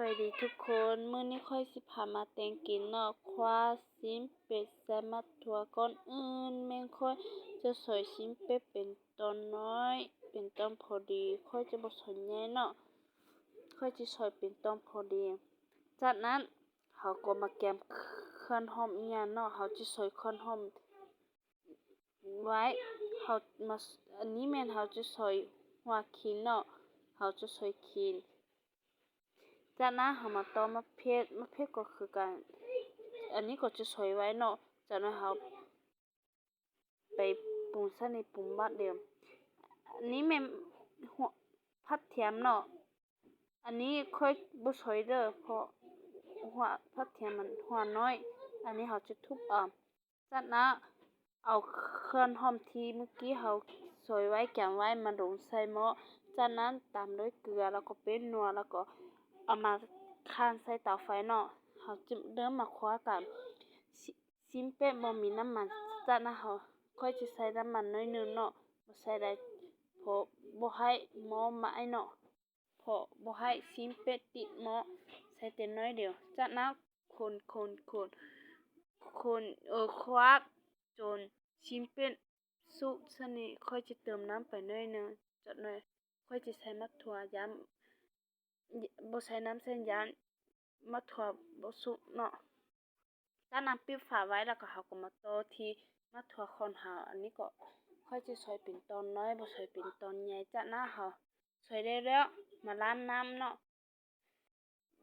วัสดีทุกคนมื้อนี้ค่อยสิพามาแต่งกินเนาะควาซิมเป็ดใส่มักถั่วก่อนอื่นแม่งค่อยจะซอยซิมเป็ดเป็นตอนน้อยเป็นตอนพอดีค่อยจะบ่ซอยใหญ่เนาะค่อยสิซอยเป็นตอนพอดีจากนั้นเราก็มาแกมเครื่องหอมอีหยังเนาะเราจะซอยเครื่องหอมไว้เรามาอันนี้แม่นเราจะซอยหัวขิงเนาะเราจะซอยขิง จากนั้นเรามาต่อมะเขือก็คือการอันนี้ก็จะซอยไว้เนาะจากนั้นเราไปปรุงซะในปรุงบัดเดียวอันนี้แม่นหัวผักเทียมเนาะอันนี้ค่อยบ่ซอยเด้อเพราะหัวผักเทียมมันหัวน้อยอันนี้เราจะทุบเอาจากนั้นเอาเครื่องหอมที่เมื่อกี้เราซอยไว้แกงไว้มาลงใส่หม้อจากนั้นตามด้วยเกลือแล้วก็เป็นนัวแล้วก็เอามาข้างใส่เตาไฟเนาะเราจะเริ่มมาคั่วกันซิมเป็ดบ่มีน้ำมันจากนั้นเราค่อยจะใส่น้ำมันน้อยนึงเนาะบ่ใส่ได้เพราะบ่ให้หม้อไหม้เนาะเพราะบ่ให้ซิมเป็ดติดหม้อใส่แต่น้อยเดียวจากนั้นคนคั่วจนซิมเป็ดสุกซะนี่ค่อยจะเติมน้ำไปน้อยนึงจากนั้นค่อยจะใส่มะถั่วยำบ่ใส่น้ำเส้นยำมะถั่วบ่สุกเนาะจากนั้นปิดฝาไว้แล้วก็เราก็มาต่อที่มะถั่วของเราอันนี้ก็ค่อยจะซอยเป็นตอนน้อยบ่ซอยเป็นตอนใหญ่จากนั้นเราซอยได้แล้วมาล้างน้ำเนาะ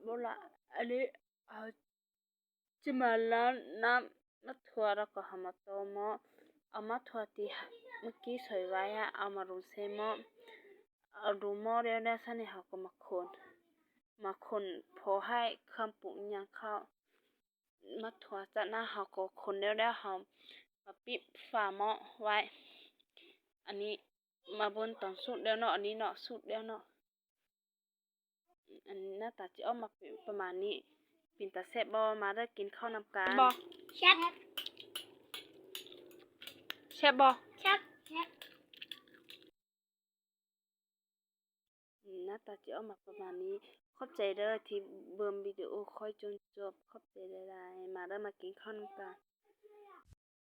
บ่ละอันนี้เราจะมาล้างน้ำมะถั่วแล้วก็เรามาต่อหม้อเอามะถั่วที่เมื่อกี้ซอยไว้เอามาลงใส่หม้อเอาลงหม้อแล้วซะนี่เราก็มาคนพอให้เครื่องปรุงอิหยังเข้ามะถั่วจากนั้นเราก็คนแล้วเรามาปิดฝาหม้อไว้อันนี้มาบนตอนสุกแล้วเนาะอันนี้เนาะสุกแล้วเนาะอันนี้หน้าตาจะออกมาเป็นประมาณนี้เป็นตาแซ่บบ่มาเด้อกินข้าวนำกันบ่แซ่บแซ่บบ่แซ่บแซ่บหน้าตาจะออกมาประมาณนี้ขอบใจเด้อที่เบิ่งวิดีโอค่อยจนจบขอบใจหลายๆมาเด้อมากินข้าวนำกัน